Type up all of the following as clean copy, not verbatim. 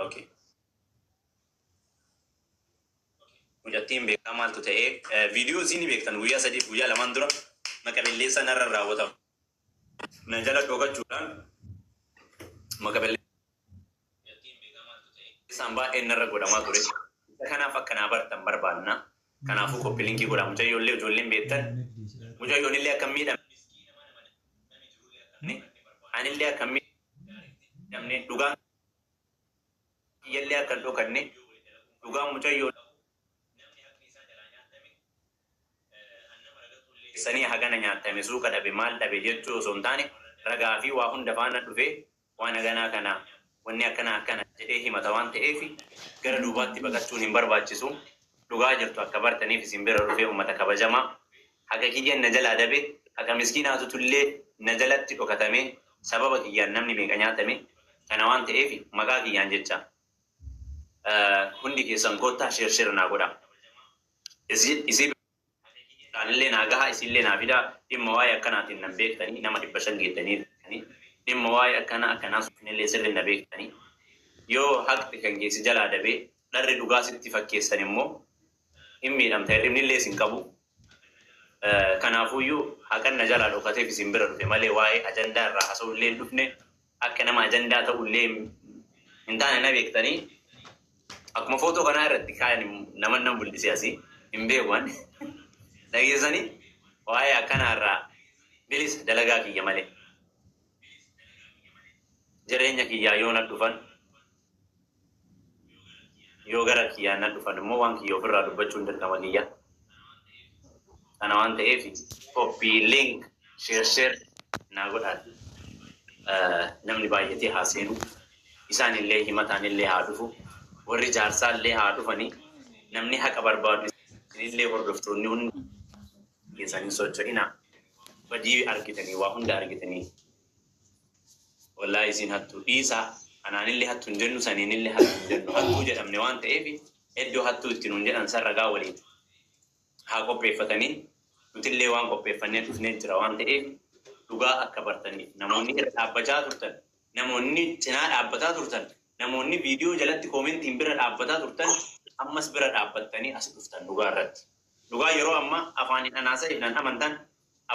Okay. Mujattiin beekaa maaltu ta'ee viidiyoo isin beektan guyyaa sadii guyyaa lamaan dura maqabelleessa narra raawwatamu. Na jala dhokachuudhaan maqabelleessa isaan baay'ee narra godhamaa ture. Kanaaf akkanaa bartan barbaanna. Kanaafuu koppii linkii godha. Mucayyoollee ijoolleen beektan mucayyoonillee akka miidhamne anillee akka miidhamne dhugaan kiyyallee akka dhokanne dhugaan mucayyoo sanii hagana nyaatame suuqa dhabe maal dhabe jechuu osoo hin taane ragaa fi waa hunda faana dhufee waan haganaa kana wanni akkana jedhee himata waan ta'eef gara duubaatti baqachuun hin barbaachisu. Dhugaa jirtu akka bartaniif isin bira dhufee uummata kabajamaa haga kiyyaan na jalaa dhabe haga miskiinaatutullee na jalatti dhokatame sababa kiyyaan namni meeqa nyaatame kana waan ta'eef maqaa kiyyaan jecha hundi keessan goottaa shirshir naa godha. Isin illee naa gahaa isillee naa fidaa dhimma waa'ee akkanaatiin nan beektanii nama 500 geettanii dhimma waa'ee akkanaa suufinillee sirrii na beektanii yoo haqti kan geessi jalaa dabee dharri dhugaa sitti fakkeessan immoo hin miidhamta hirribnillee isin qabu. Kanaafuyyuu haqan na jalaa dhokateef isin bira dhufe malee waa'ee ajandaa irraa haasa'ullee dhufne akka nama ajandaa ta'ullee hin taane na beektanii akkuma footoo kanaa irratti kaayan nama bul'isee asii hin beekuwan dhageessanii waa'ee akkanaa irraa bilisa dalagaa kiyya malee jireenya kiyyaa yoo na dhufan yoo gara kiyyaa na dhufan immoo waan kiyya ofirraa dubbachuun dirqama kiyya. Kana waan ta'eef koppii link share naa godhaa. Namni baay'atee haa seenu isaanillee himataanillee haa dhufu warri jaarsaallee haa dhufanii namni haqa barbaadu isinillee hordoftoonni hundi keessanii socho'ina badii argitanii waa hunda argitanii wallahi isin hattuu dhiisaa anaanillee hattuu hin jennu saniinillee hattuu hin jennu hattuu jedhamne waan ta'eef iddoo hattuu itti nuun jedhan san ragaa waliin haa qopheeffatanii nutillee waan qopheeffannee dhufnee jira waan ta'eef dhugaa akka bartaniif namoonni irra dhaabbachaa turtan namoonni cinaa dhaabbataa turtan namoonni viidiyoo jalatti koomentiin bira dhaabbataa turtan ammas bira dhaabbattanii as dhuftan dhugaa irratti. Dhugaa yeroo ammaa afaanin anaasa jedhan amantan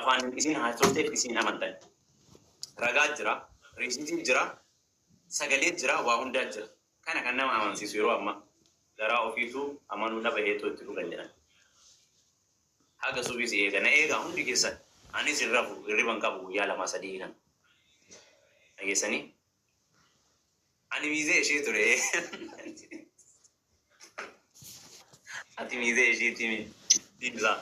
afaanin isin haasofteef isin amantan ragaa jira riisiitiin jira sagalee jira waa hundaa jira kana kan nama amansiisu yeroo ammaa garaa ofiitu amanuu dhaba heetoo itti dhugan jedhan haga subii si eegana eegaa hundi keessan anis irrafu irriban qabu guyyaa 2-3 kan dhageessanii ani miizee ishee ture ati miizee isheetii Dimza.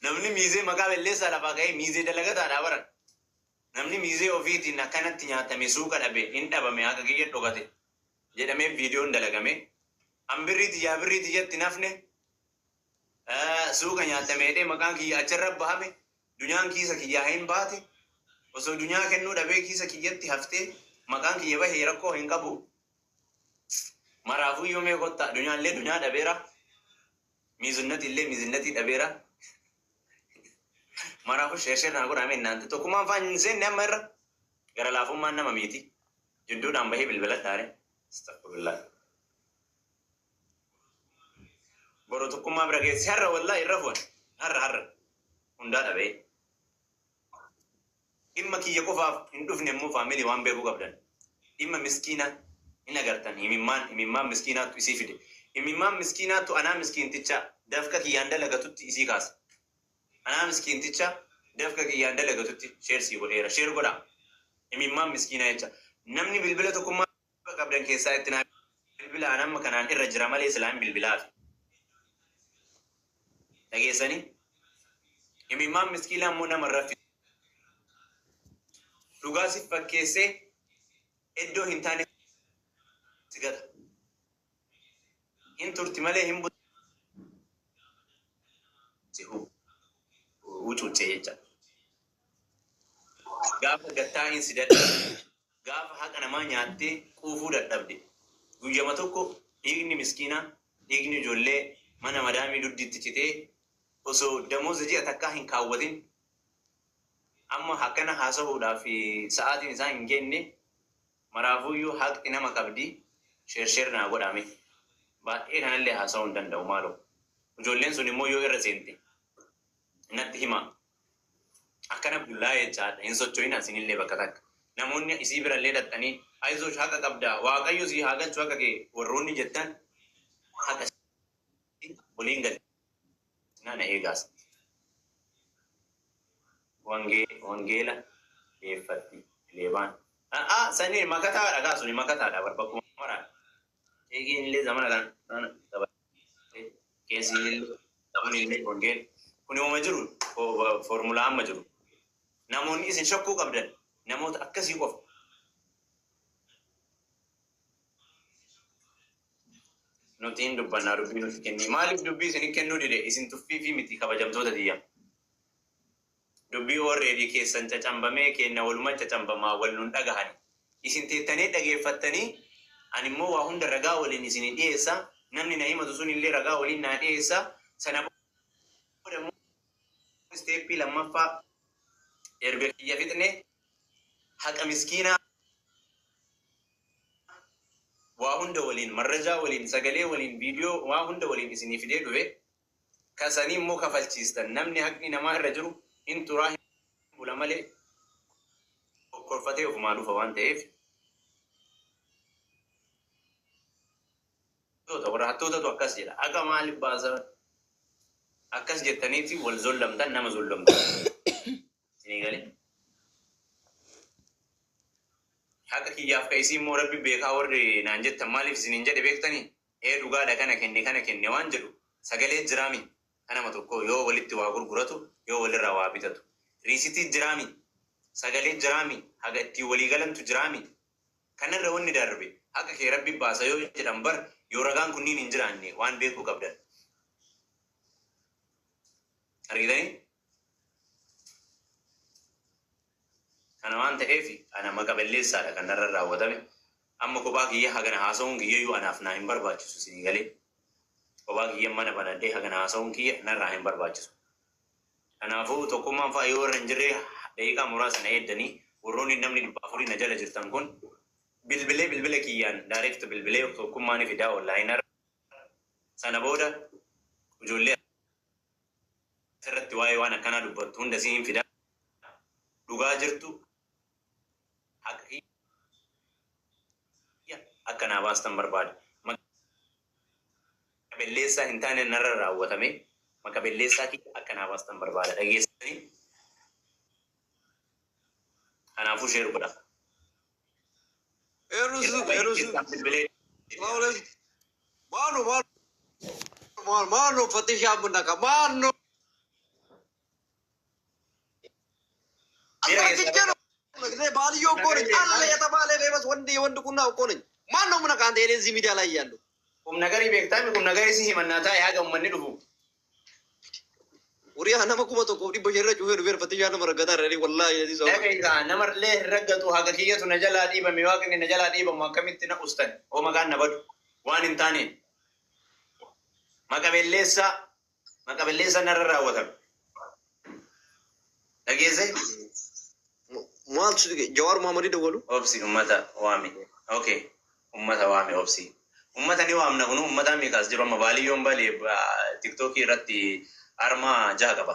Namni miizee maqaa belleessaa lafaa ka'ee miizee dalagataadhaa baran. Namni miizee ofiitiin akkanatti nyaatame suuqa dhabe hin dhabame haqa kiyya dhokate jedhamee viidiyoon dalagame. Ambirriiti yaa birriiti jetti nafne suuqa nyaatameedhee maqaan kiyya achirra bahame dunyaan kiisa kiyyaa hin baate osoo dunyaa kennuu dhabee kiisa kiyyatti haftee maqaan kiyya bahee rakkoo hin qabu. Maraafuu yoomee kottaa dunyaallee dunyaa dhabeera. Mizunnati illee mizunnati dhabeera. Maraafuu share naa godhame inaante tokkummaan faan hin seenne amma irra gara laafummaan nama miti jidduudhaan bahee bilbila taare astagfirullah. Boroo tokkummaa bira geessi har'a wallahi irra fuun har'a hundaa dhabee dhimma kiyya qofaaf hin dhufne immoo faamilii waan beekuu qabdan dhimma miskiina hin agartan himimmaan miskiinaatu isii fide. Himimmaan miskiinaatu anaa miskiinticha dafka kiyyaan dalagatutti isii kaasa. Anaa miskiinticha dafka kiyyaan dalagatutti sheersii godheera. Sheer godha. Himimmaan miskiinaa jecha. Namni bilbila tokkummaa qabdan keessaa itti naa bilbila anamma kanaan irra jira malee islaan bilbilaafi. Dhageessanii? Himimmaan miskiinaa immoo nama raffi. Dhugaa si fakkeessee iddoo hin taane sigata. In turti malee hin wucuucee jecha. Gaafa gattaa hin sidadha. Gaafa haqa namaa nyaattee quufuu dadhabde. Guyyama tokko dhiigni miskiinaa, dhiigni ijoollee mana madaamii duddiitti citee osoo damooza ji'a takkaa hin kaawwatin amma hakkana haasa'uudhaaf sa'aatiin isaa hin genne Maraafuyyuu haqni nama qabdi sheer naa godhame baay'ee kanallee haasa'uu hin danda'u maaloo ijoolleen sun immoo yoo irra seente natti hima akkana bullaa jechaadha hin socho'in asinillee bakka takka namoonni isii birallee dhaxxanii ayizoo haqa qabdaa waaqayyo sii haa galchu akka kee warroonni jettan haqa waliin gali nana eegaas wangeela deeffatti leebaan sanii makataadha kaasuni makataadha barbakkuma maraa eegiin illee zamana kan keessi illee tapuni illee wangeel kuni uuma jiru formulaa amma jiru namoonni isin shakkuu qabdan namoota akkasii qofa nutiin dubbannaa dubbii nuti kenni maaliif dubbii isin kennuu dide isin tuffii fi miti kabajamtoota diyya dubbii already keessan cacambamee kenna waluma cacambamaa wal nun dhagahani isin teettanii dhageeffattanii ani immoo waa hunda ragaa waliin isin dhiyeessa namni na himatu sun illee ragaa waliin naa dhiyeessa sana booda steeppii lammaffaa erga kiyya fixne haqa miskiinaa waa hunda waliin marrajaa waliin sagalee waliin viidiyoo waa hunda waliin isinii fidee dhufe kasanii immoo kafalchiistan namni haqni namaa irra jiru hin turaa hin bula malee korfatee ofumaa dhufa waan ta'eef warra hattootatu akkas jedha akka maaliif baasa akkas jettaniiti wal zollamtan nama zollamtan isinii galee haqa kiyyaaf ka isii immoo rabbi beekaa warri naan jettan maaliif isiniin jedhe beektanii dhugaadha kana kenne waan jedhu sagalee jiraami kanama tokko yoo walitti waa gurguratu yoo walirraa waa bitatu riisitii jiraami sagalee jiraami haga ittiin walii galantu jiraami kanarra wanni darbe haqa kee rabbi baasa yoo jedhan bar yoo ragaan kunniin hin jiraanne waan beekuu qabdan argitanii kana waan ta'eef ana maqabelleessaadha kan narra raawwatame amma kophaa kiyya hagana haasa'uun kiyyayyuu anaaf naa hin barbaachisu isinii galee kophaa kiyya mana banadhee hagana haasa'uun kiyya narraa hin barbaachisu kanaafuu tokkummaan fa'aa yoo warra hin jirree daqiiqaa muraasa na eeddanii warroonni namni 400 na jala jirtan kun bilbila kiyyaan direct bilbilee tokkummaan fidaa online sana booda ijoollee irratti waa'ee waan akkanaa dubbattu hunda siin fidaa dhugaa jirtu akka naa baastan barbaada maqabelleessaa hin taane narra raawwatame maqabelleessaa akka naa baastan barbaada dhageessanii kanaafuu sheer godha Mano fatisha munaka mano Magde baliyo kore alle ya tabale bebas wandi kunna kore mano munaka ande enzi media la yando nagari beektami nagari si himannata yaga ummanni dhufu uriya nama kuma to ko dibba jerra juher ber fatisha nama ragata rari wallahi yadi so daga namar le ragatu haga kiyatu najala diba mi waaqni najala diba makamitti na ustan o magan nabadu waan intane maqabelleessa narra raawwatame dhageesse maal Jawar Mohammadi dawwalu obsi ummata waami okay ummata waami obsi ummata ni waamna kunu ummata mi kaas jiru amma baaliyoon balee tiktookii irratti arma jaha qaba